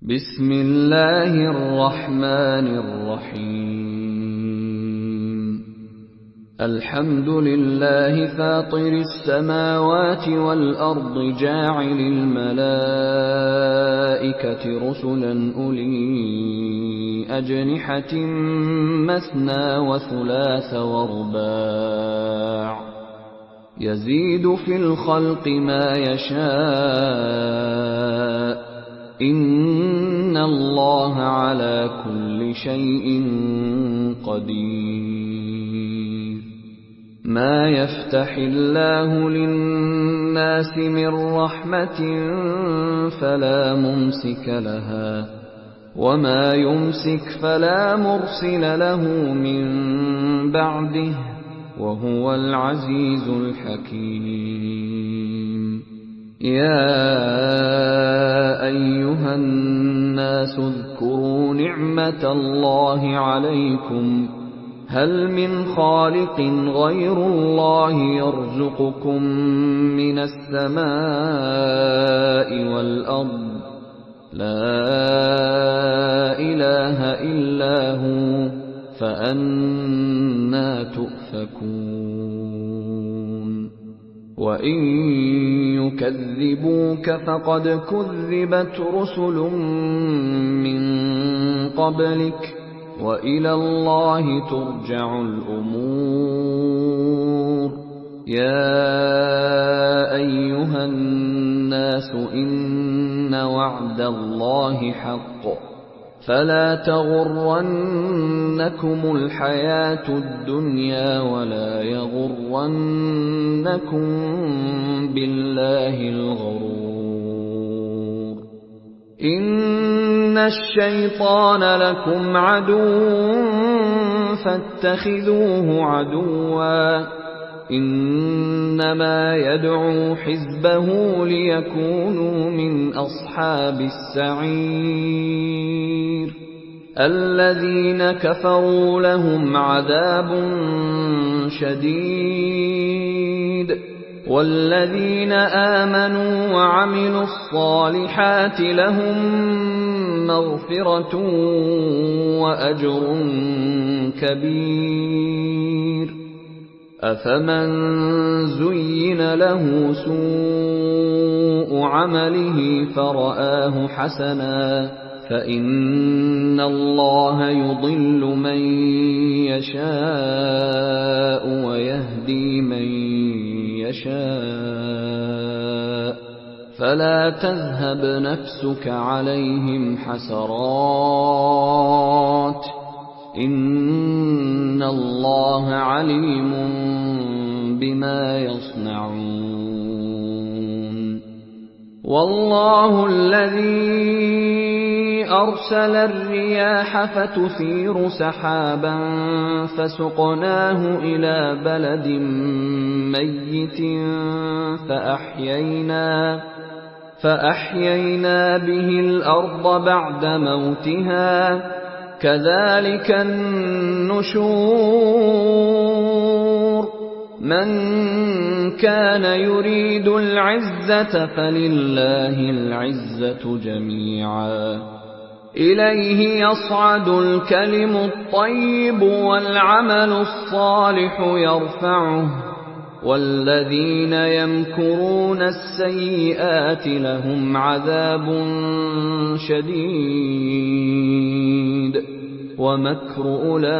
بسم الله الرحمن الرحيم الحمد لله فاطر السماوات والأرض جاعل الملائكة رسلا أولي أجنحة مثنى وثلاث ورباع يزيد في الخلق ما يشاء إن الله على كل شيء قدير ما يفتح الله للناس من رحمة فلا ممسك لها وما يمسك فلا مرسل له من بعده وهو العزيز الحكيم يا أيها الناس اذكروا نعمة الله عليكم هل من خالق غير الله يرزقكم من السماء والأرض لا إله إلا هو فأنى تؤفكون وإن يكذبوك فقد كذبت رسل من قبلك وإلى الله ترجع الأمور يا أيها الناس إن وعد الله حق فلا تغرنكم الحياة الدنيا ولا يغرنكم بالله الغرور إن الشيطان لكم عدو فاتخذوه عدوا إنما يدعو حزبه ليكونوا من أصحاب السعير الذين كفروا لهم عذاب شديد والذين آمنوا وعملوا الصالحات لهم مغفرة وأجر كبير أفمن زين له سوء عمله فرآه حسنا فإن الله يضل من يشاء ويهدي من يشاء فلا تذهب نفسك عليهم حسرات إن الله عليم بما يصنعون والله الذي أرسل الرياح فتثير سحابا فسقناه إلى بلد ميت فأحيينا به الأرض بعد موتها كذلك النشور من كان يريد العزة فلله العزة جميعا إليه يصعد الكلم الطيب والعمل الصالح يرفعه والذين يمكرون السيئات لهم عذاب شديد ومكر أولئك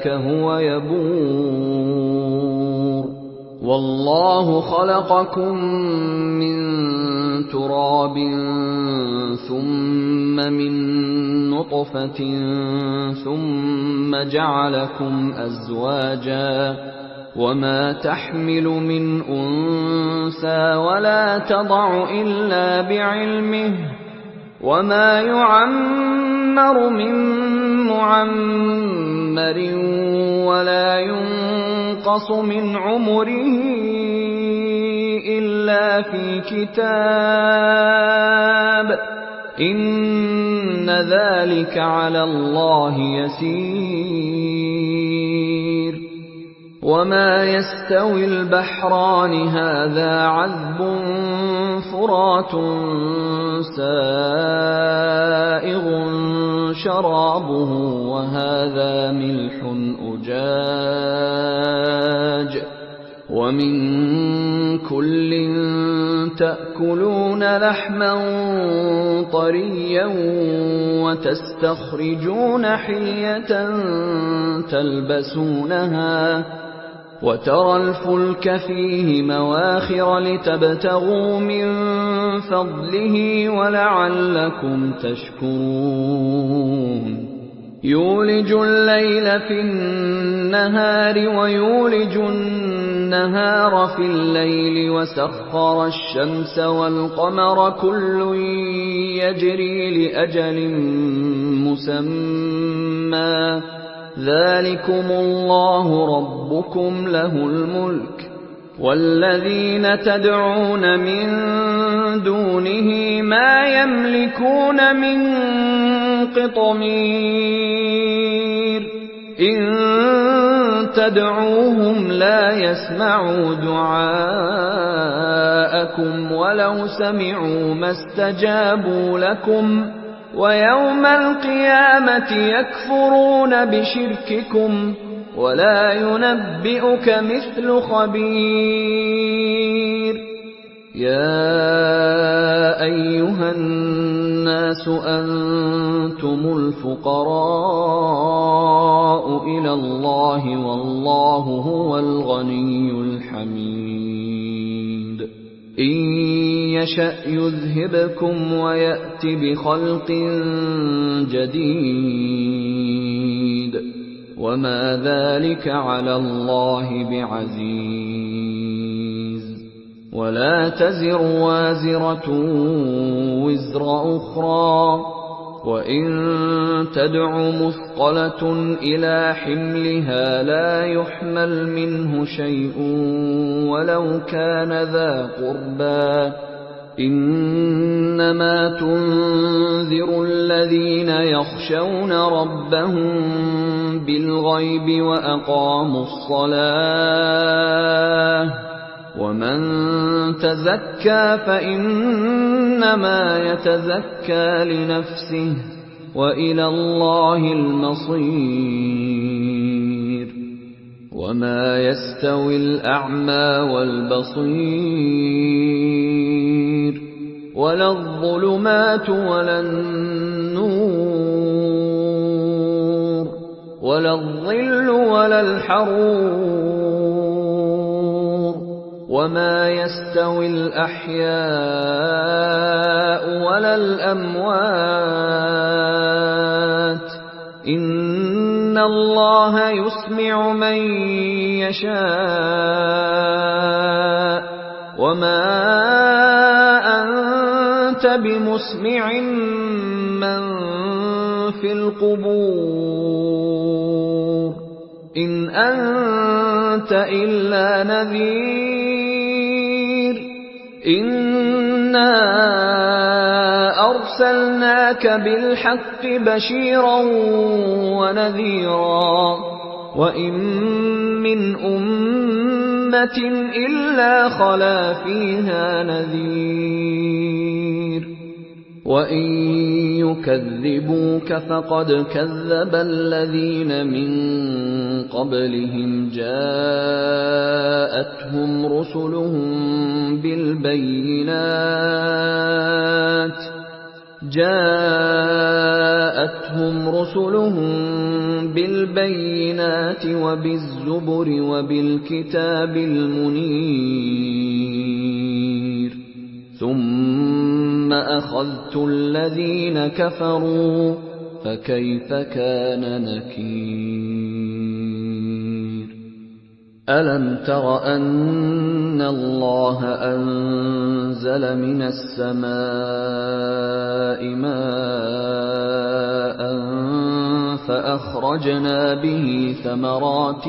هو يبور والله خلقكم من تراب ثم من نطفة ثم جعلكم أزواجا وما تحمل من أنثى ولا تضع إلا بعلمه وما يعمر من معمر ولا ينقص من عمره إلا في كتاب إن ذلك على الله يسير وما يستوي البحران هذا عذب فرات سائغ شرابه وهذا ملح أجاج ومن كل تأكلون لحما طريا وتستخرجون حلية تلبسونها وترى الفلك فيه مواخر لتبتغوا من فضله ولعلكم تشكرون يولج الليل في النهار ويولج النهار في الليل وسخر الشمس والقمر كل يجري لأجل مسمى ذلكم الله ربكم له الملك والذين تدعون من دونه ما يملكون من قطمير إن تدعوهم لا يسمعوا دعاءكم ولو سمعوا ما استجابوا لكم ويوم القيامة يكفرون بشرككم ولا ينبئك مثل خبير يا أيها الناس أنتم الفقراء إلى الله والله هو الغني الحميد إن يشأ يذهبكم ويأت بخلق جديد وما ذلك على الله بعزيز ولا تزر وازرة وزر أخرى وإن تدع مثقلة إلى حملها لا يحمل منه شيء ولو كان ذا قربى إنما تنذر الذين يخشون ربهم بالغيب وأقاموا الصلاة ومن تزكى فإنما يتزكى لنفسه وإلى الله المصير وما يستوي الأعمى والبصير ولا الظلمات ولا النور ولا الظل ولا الحرور وما يستوي الأحياء ولا الأموات إن الله يسمع من يشاء وما أنت بمسمع من في القبور إن أنت إلا نذير إنا أرسلناك بالحق بشيرا ونذيرا وإن من أمة إلا خلا فيها نذير وإن يكذبوك فقد كذب الذين من قبلهم جاءتهم رسلهم بالبينات وبالزبر وبالكتاب المنير ثم أخذت الذين كفروا فكيف كان نكير ألم تر أن الله أنزل من السماء ماء فأخرجنا به ثمرات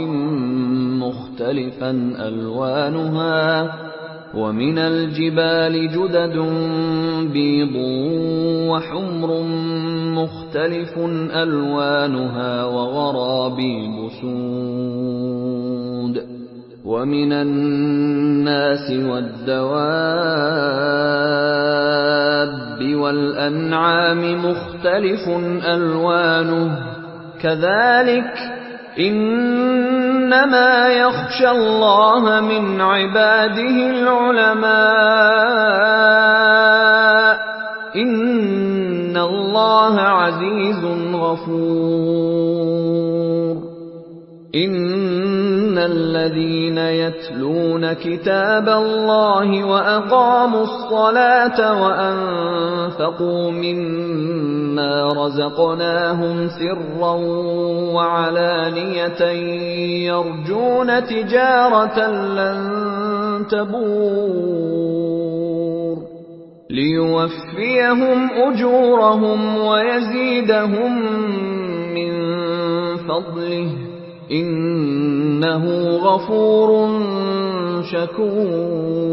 مختلفا ألوانها ومن الجبال جدد بيض وحمر مختلف ألوانها وغرابيب سود ومن الناس والدواب وَالْأَنْعَامِ مُخْتَلِفٌ أَلْوَانُهُ كَذَلِكَ إِنَّمَا يَخْشَى اللَّهَ مِنْ عِبَادِهِ الْعُلَمَاءُ إِنَّ اللَّهَ عَزِيزٌ غَفُورٌ إِنَّ الَّذِينَ يَتْلُونَ كِتَابَ اللَّهِ وَأَقَامُوا الصَّلَاةَ وَأَنفَقُوا مِمَّا رَزَقْنَاهُمْ سِرًّا وَعَلَانِيَةً يَرْجُونَ تِجَارَةً لَّن تَبُورَ لِيُوَفِّيَهُمْ أُجُورَهُمْ وَيَزِيدَهُم مِّن فَضْلِهِ إِنَّهُ غَفُورٌ شَكُورٌ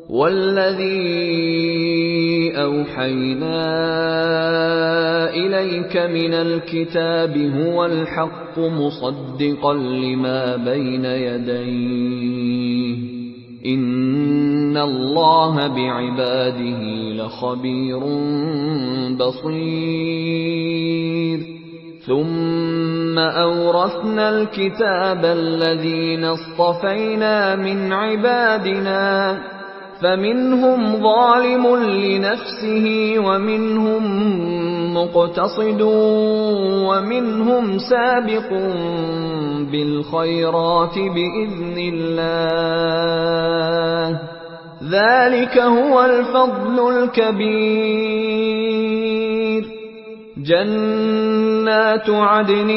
وَالَّذِي أَوْحَيْنَا إِلَيْكَ مِنَ الْكِتَابِ هُوَ الْحَقُّ مُصَدِّقًا لِّمَا بَيْنَ يَدَيْهِ إِنَّ اللَّهَ بِعِبَادِهِ لَخَبِيرٌ بَصِيرٌ ثُمَّ أَوْرَثْنَا الْكِتَابَ الَّذِينَ اصْطَفَيْنَا مِنْ عِبَادِنَا فَمِنْهُمْ ظَالِمٌ لِنَفْسِهِ وَمِنْهُمْ مُقْتَصِدٌ وَمِنْهُمْ سَابِقٌ بِالْخَيْرَاتِ بِإِذْنِ اللَّهِ ذَلِكَ هُوَ الْفَضْلُ الْكَبِيرُ جَنَّاتُ عَدْنٍ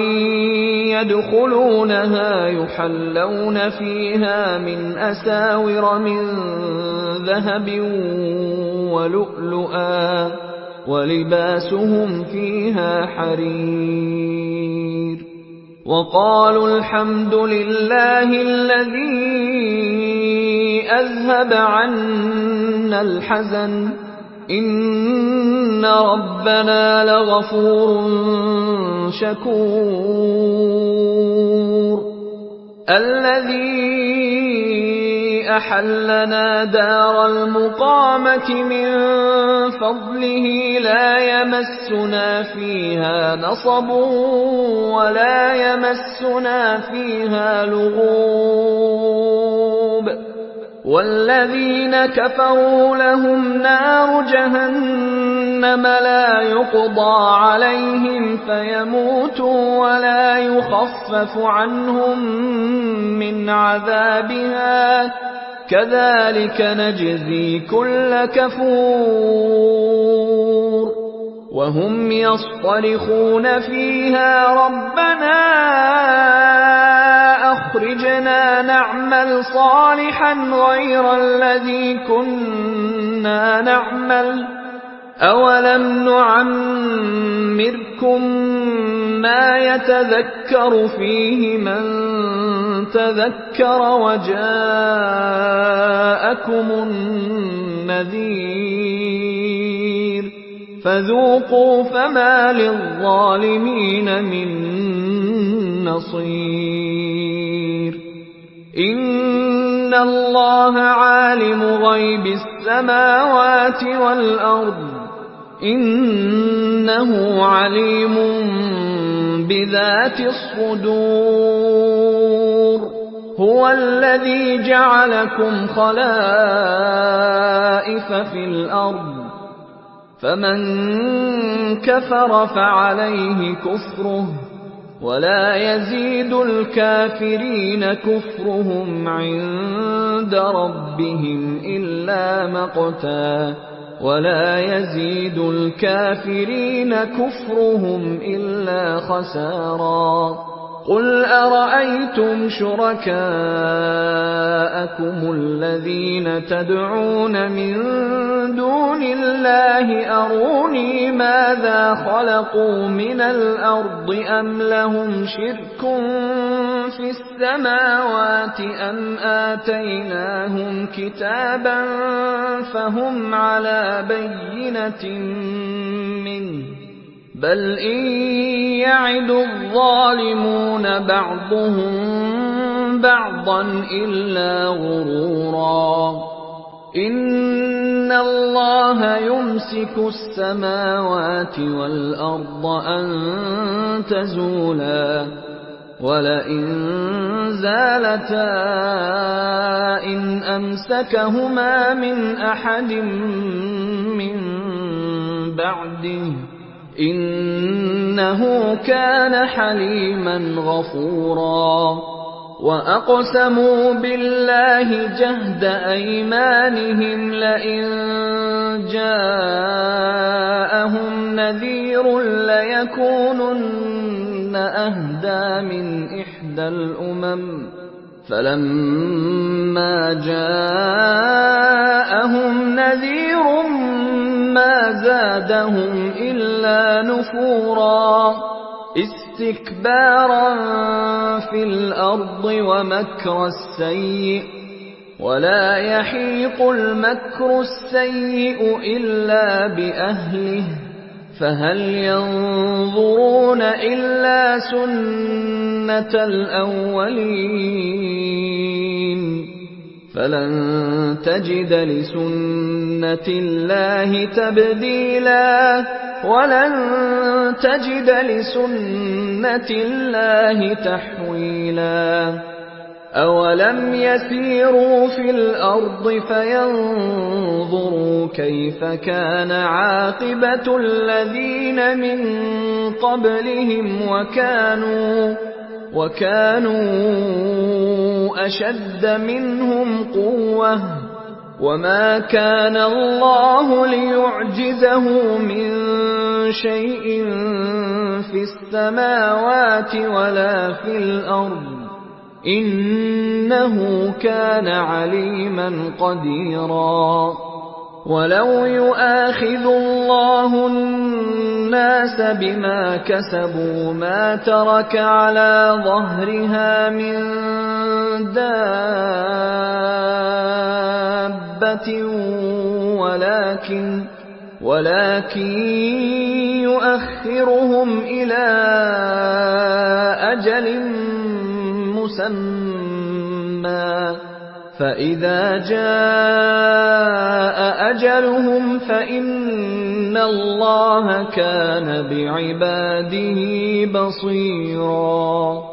يَدْخُلُونَهَا يُحَلَّوْنَ فِيهَا مِنْ أَسَاوِرَ مِنْ ذَهَبٍ وَلُؤْلُؤًا وَلِبَاسُهُمْ فِيهَا حَرِيرٌ وَقَالُوا الْحَمْدُ لِلَّهِ الَّذِي أَذْهَبَ عَنَّا الْحَزَنَ إِنَّ رَبَّنَا لَغَفُورٌ شَكُورٌ الَّذِي أَحَلَّنَا دَارَ الْمُقَامَةِ مِنْ فَضْلِهِ لَا يَمَسُّنَا فِيهَا نَصَبٌ وَلَا يَمَسُّنَا فِيهَا لُغُوبٌ وَالَّذِينَ كَفَرُوا لَهُمْ نَارُ جَهَنَّمَ لَا يُقْضَىٰ عَلَيْهِمْ فَيَمُوتُوا وَلَا يُخَفَّفُ عَنْهُم مِّنْ عَذَابِهَا كَذَٰلِكَ نَجْزِي كُلَّ كَفُورٍ وَهُمْ يَصْطَرِخُونَ فِيهَا رَبَّنَا أَخْرِجْنَا نَعْمَلْ صَالِحًا غَيْرَ الَّذِي كُنَّا نَعْمَلُ أَوَلَمْ نُعَمِّرْكُم مَّا يَتَذَكَّرُ فِيهِ مَن تَذَكَّرَ وَجَاءَكُمُ النَّذِيرُ فَذُوقُوا فَمَا لِلظَّالِمِينَ مِن نَّصِيرٍ إِنَّ اللَّهَ عَالِمُ غَيْبِ السَّمَاوَاتِ وَالْأَرْضِ إِنَّهُ عَلِيمٌ بِذَاتِ الصُّدُورِ هُوَ الَّذِي جَعَلَكُمْ خَلَائِفَ فِي الْأَرْضِ فَمَن كَفَرَ فَعَلَيْهِ كُفْرُهُ وَلَا يَزِيدُ الْكَافِرِينَ كُفْرُهُمْ عِندَ رَبِّهِمْ إِلَّا مَقْتًا وَلَا يَزِيدُ الْكَافِرِينَ كُفْرُهُمْ إِلَّا خَسَارًا قُلْ أَرَأَيْتُمْ شُرَكَاءَكُمُ الَّذِينَ تَدْعُونَ مِن دُونِ اللَّهِ أَرُونِي مَاذَا خَلَقُوا مِنَ الْأَرْضِ أَمْ لَهُمْ شِرْكٌ فِي السَّمَاوَاتِ أَمْ آتَيْنَاهُمْ كِتَابًا فَهُمْ عَلَىٰ بَيِّنَةٍ مِّنْهُ بَلْ إِن يَعِدُ الظَّالِمُونَ بَعْضُهُم بَعْضًا إِلَّا غُرُورًا إِنَّ إِنَّ اللَّهَ يُمْسِكُ السَّمَاوَاتِ وَالْأَرْضَ أَن تَزُولَا وَلَئِن زَالَتَا إِنْ أَمْسَكَهُمَا مِنْ أَحَدٍ مِّن بَعْدِهِ إِنَّهُ كَانَ حَلِيمًا غَفُورًا وَأَقْسَمُوا بِاللَّهِ جَهْدَ أَيْمَانِهِمْ لَئِن جَاءَهُمْ نَذِيرٌ لَّيَكُونُنَّ أَهْدَىٰ مِنْ إِحْدَى الْأُمَمِ فَلَمَّا جَاءَهُمْ نَذِيرٌ مَّا زَادَهُمْ إِلَّا نُفُورًا اسْتِكْبَارًا فِي الْأَرْضِ وَمَكْرَ السَّيِّئِ وَلَا يَحِيقُ الْمَكْرُ السَّيِّئُ إِلَّا بِأَهْلِهِ فَهَلْ يَنظُرُونَ إِلَّا سُنَّتَ الْأَوَّلِينَ فَلَن تَجِدَ لِسُنَّةِ اللَّهِ تَبْدِيلًا وَلَن تَجِدَ لِسُنَّةِ اللَّهِ تَحْوِيلًا أَوَلَمْ يَسِيرُوا فِي الْأَرْضِ فَيَنظُرُوا كَيْفَ كَانَ عَاقِبَةُ الَّذِينَ مِن قَبْلِهِمْ وَكَانُوا أَشَدَّ مِنْهُمْ قُوَّةً وَمَا كَانَ اللَّهُ لِيُعْجِزَهُ مِن شَيْءٍ فِي السَّمَاوَاتِ وَلَا فِي الْأَرْضِ إِنَّهُ كَانَ عَلِيمًا قَدِيرًا وَلَوْ يُؤَاخِذُ اللَّهُ النَّاسَ بِمَا كَسَبُوا مَا تَرَكَ عَلَىٰ ظَهْرِهَا مِن دَابَّةٍ وَلَٰكِن يُؤَخِّرُهُمْ إِلَىٰ أَجَلٍ مُّسَمًّى فَإِذَا جَاءَ أَجَلُهُمْ فَإِنَّ اللَّهَ كَانَ بِعِبَادِهِ بَصِيرًا